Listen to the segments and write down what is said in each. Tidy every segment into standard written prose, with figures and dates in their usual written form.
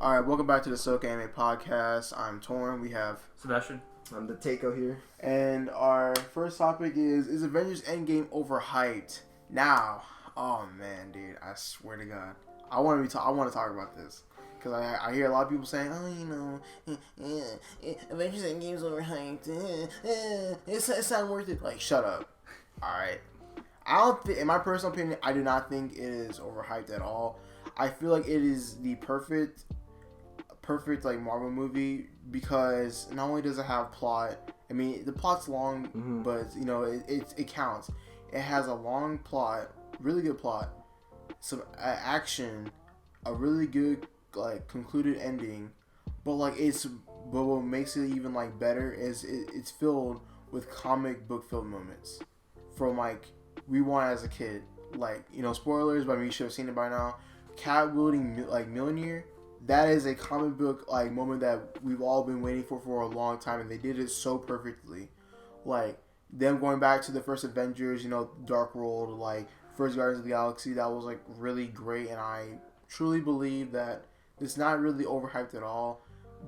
All right, welcome back to the Soak Anime Podcast. I'm Torn. We have Sebastian. I'm the Taeko here. And our first topic is Avengers Endgame overhyped? Now, oh man, dude, I swear to God, I want to talk about this because I hear a lot of people saying, Avengers Endgame's overhyped. It's not worth it. Like, shut up. All right. I don't think, in my personal opinion, I do not think it is overhyped at all. I feel like it is the perfect like Marvel movie because not only does it have plot, I mean the plot's long, but you know it counts. It has a long plot, really good plot, some action, a really good like concluded ending, but what makes it even like better is it's filled with comic book filled moments from like we want as a kid, like spoilers, but I mean you should have seen it by now. Cat wielding like Mjolnir. That is a comic book like moment that we've all been waiting for a long time, and they did it so perfectly. Like them going back to the first Avengers, Dark World, like first Guardians of the Galaxy, that was like really great, and I truly believe that it's not really overhyped at all.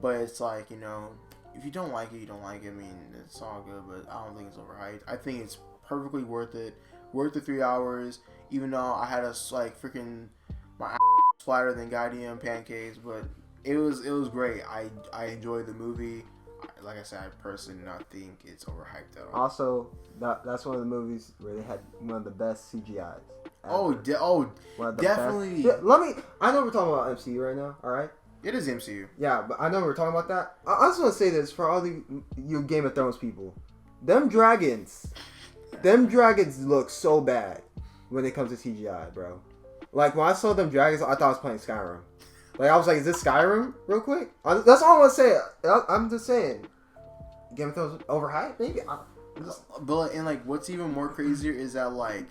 But it's like if you don't like it, you don't like it. I mean, it's all good, but I don't think it's overhyped. I think it's perfectly worth it. Worth the 3 hours, even though I had a like freaking my flatter than goddamn pancakes, but it was great. I enjoyed the movie. Like I said, I personally do not think it's overhyped at all. Also, that's one of the movies where they had one of the best CGIs. Definitely. Yeah, I know we're talking about MCU right now. All right. It is MCU. Yeah, but I know we're talking about that. I just want to say this for all you Game of Thrones people. Them dragons look so bad when it comes to CGI, bro. Like, when I saw them dragons, I thought I was playing Skyrim. Like, I was like, is this Skyrim? Real quick. That's all I want to say. I'm just saying. Game of Thrones overhyped? Maybe. But what's even more crazier is that, like,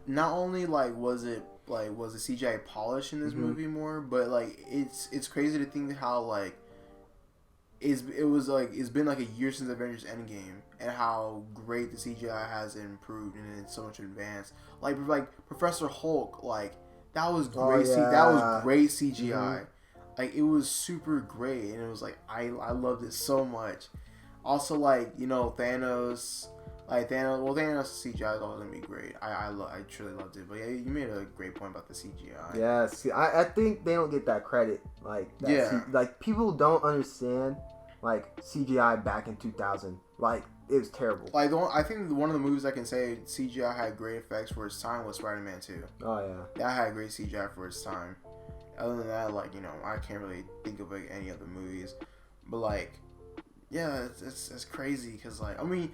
not only, like, was the CGI polished in this movie more, but, like, it's crazy to think how, like, it's been, like, a year since Avengers Endgame, and how great the CGI has improved and it's so much advanced. Like Professor Hulk, like that was great. That was great CGI. Like it was super great, and it was like I loved it so much. Also, like Thanos, Thanos CGI is always gonna be great. I truly loved it. But yeah, you made a great point about the CGI. Yeah, see, I think they don't get that credit. Like like people don't understand like CGI back in 2000. Like it was terrible. Like I think one of the movies I can say CGI had great effects for its time was Spider-Man 2. Oh yeah, that had great CGI for its time. Other than that, like I can't really think of like any other movies. But like, yeah, it's crazy because like I mean,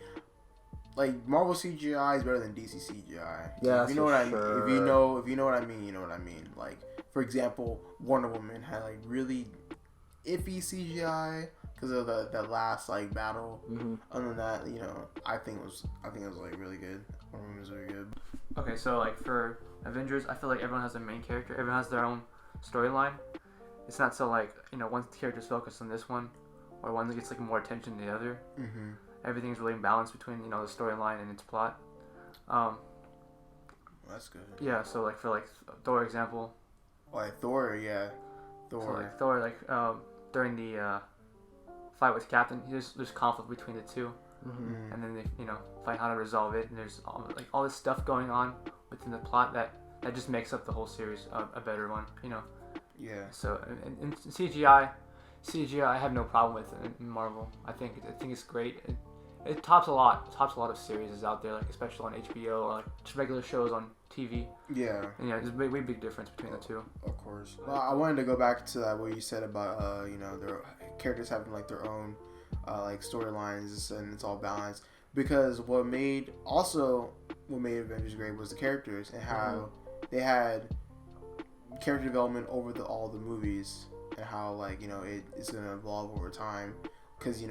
like Marvel CGI is better than DC CGI. Yeah, if you know what I mean. If you know what I mean, you know what I mean. Like for example, Wonder Woman had like really iffy CGI because of that last like battle. Other than that, I think it was like really good. Wonder Woman was really good. Okay, so like for Avengers, I feel like everyone has their main character. Everyone has their own storyline. It's not so like one character's focused on this one, or one gets like more attention than the other. Everything's really in balance between the storyline and its plot. That's good. Yeah, so like for like Thor example. Like Thor, yeah. So like Thor, like during the fight with Captain, there's conflict between the two, and then they find how to resolve it. And there's all this stuff going on within the plot that just makes up the whole series a better one. Yeah. So and CGI, I have no problem with in Marvel. I think it's great. It tops a lot of series out there, like especially on HBO or like just regular shows on TV. Yeah. And yeah, there's a way big difference between the two. Of course. Well, I wanted to go back to that what you said about their characters having like their own like storylines and it's all balanced, because what made Avengers great was the characters and how they had character development over all the movies and how like it's gonna evolve over time, because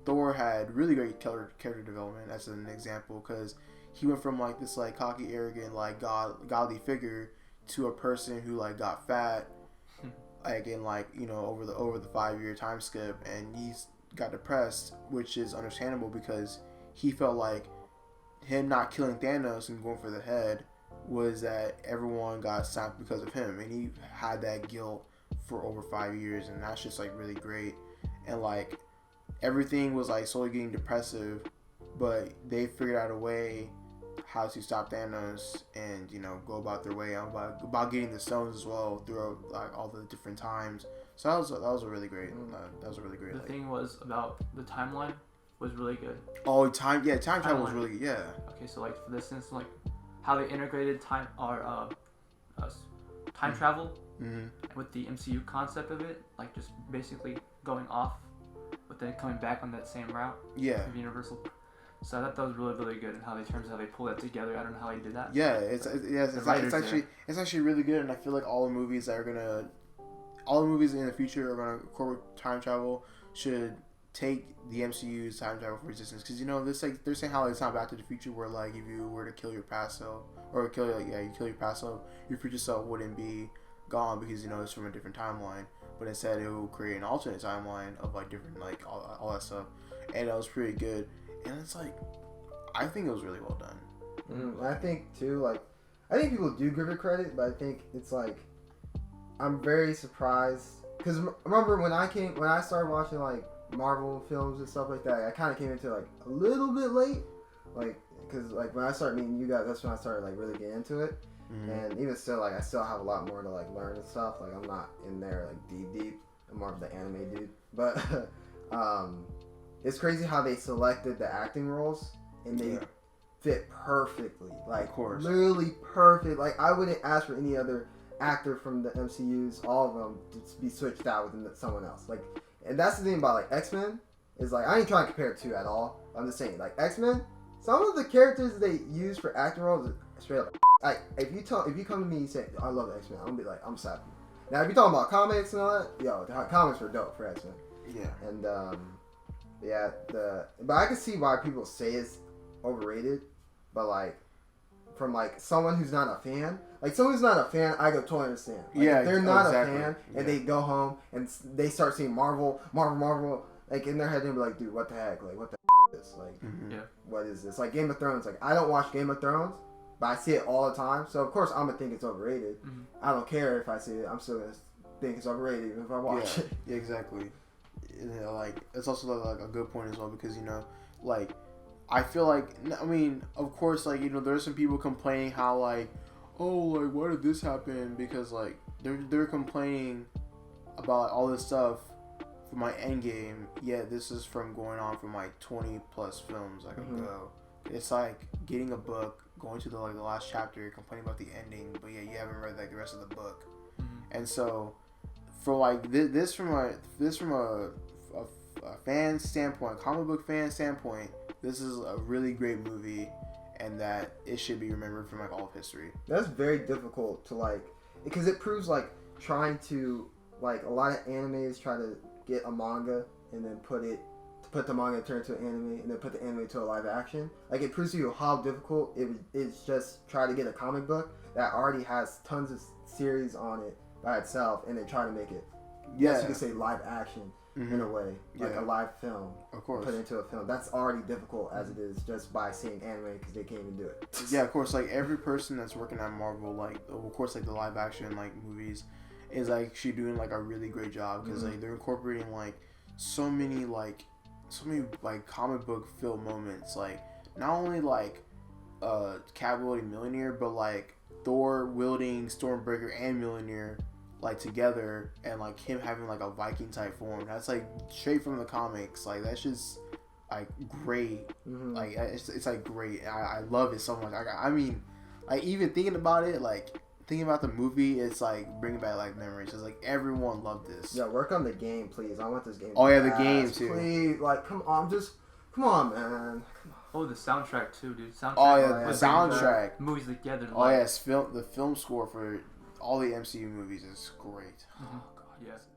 Thor had really great character development as an example, because he went from like this like cocky, arrogant, like godly figure to a person who like got fat, like in like over the 5-year time skip, and he's got depressed, which is understandable because he felt like him not killing Thanos and going for the head was that everyone got sacked because of him, and he had that guilt for over 5 years, and that's just like really great. And like everything was like slowly getting depressive, but they figured out a way how to stop Thanos and go about their way about getting the stones as well throughout like all the different times. So that was a really great. That was a really great. The thing was about the timeline was really good. Oh, time travel was really good. Yeah. Okay, so like for this instance, like how they integrated time travel with the MCU concept of it, like just basically going off, but then coming back on that same route. Yeah. Of Universal. So I thought that was really, really good, and how they pulled that together. I don't know how they did that. Yeah, it's actually really good, and I feel like all the movies in the future are gonna incorporate time travel should take the MCU's time travel for resistance, because this like they're saying how it's not Back to the Future where like if you were to kill your past self or kill your past self, your future self wouldn't be gone because it's from a different timeline, but instead it will create an alternate timeline of like different like all that stuff, and that was pretty good. And it's like, I think it was really well done. I think too, like, I think people do give it credit, but I think it's like, I'm very surprised because remember when I started watching like Marvel films and stuff like that, I kind of came into like a little bit late, like because like when I started meeting you guys, that's when I started like really getting into it. And even still, like I still have a lot more to like learn and stuff. Like I'm not in there like deep. I'm more of the anime dude, but it's crazy how they selected the acting roles and they fit perfectly. Like, of course. Literally perfect. Like, I wouldn't ask for any other actor from the MCUs, all of them, to be switched out with someone else. Like, and that's the thing about, like, X-Men, is, like, I ain't trying to compare it to at all. I'm just saying, like, X-Men, some of the characters they use for acting roles are straight up. Like, if you come to me and say, I love X-Men, I'm gonna be like, I'm sad. Now, if you're talking about comics and all that, yo, the comics were dope for X-Men. Yeah. And, but I can see why people say it's overrated, but like from like someone who's not a fan, I could totally understand. Like, if they're not a fan and they go home and they start seeing Marvel, like in their head they'll be like, dude, what the heck? Like, what the is this? Like, what is this? Like Game of Thrones. Like, I don't watch Game of Thrones, but I see it all the time. So of course I'm gonna think it's overrated. I don't care if I see it. I'm still gonna think it's overrated even if I watch it. Yeah, exactly. Like it's also like a good point as well because like I feel like of course like there's some people complaining how like like why did this happen, because like they're complaining about all this stuff for my Endgame, yet this is from going on from like 20 plus films like ago. It's like getting a book, going to the last chapter, complaining about the ending, but you haven't read like the rest of the book. And so for like this from a fan standpoint, comic book fan standpoint, this is a really great movie, and that it should be remembered from like all of history. That's very difficult to like, because it proves like trying to like a lot of animes try to get a manga and then put the manga turn into an anime and then put the anime to a live action. Like it proves to you how difficult it is just try to get a comic book that already has tons of series on it by itself and then try to make it. Yes, you could say live action. In a way, like a live film, of course, put into a film. That's already difficult as it is just by seeing anime because they can't even do it. Yeah, of course. Like every person that's working at Marvel, like of course, like the live action like movies, is like actually doing like a really great job because like they're incorporating like so many comic book film moments. Like not only like Cap wielding Mjolnir, but like Thor wielding Stormbreaker and Mjolnir like together, and like him having like a Viking type form. That's like straight from the comics. Like that's just like great. Like it's like great. I love it so much. I mean, like even thinking about it, like thinking about the movie, it's like bringing back like memories. It's like everyone loved this. Yeah, work on the game, please. I want this game. Oh yeah, the game too. Please, like come on, man. Come on. Oh, the soundtrack too, dude. Soundtrack. Oh yeah, the soundtrack. Movies together. Oh yes, the film score for all the MCU movies is great. Oh god, yes.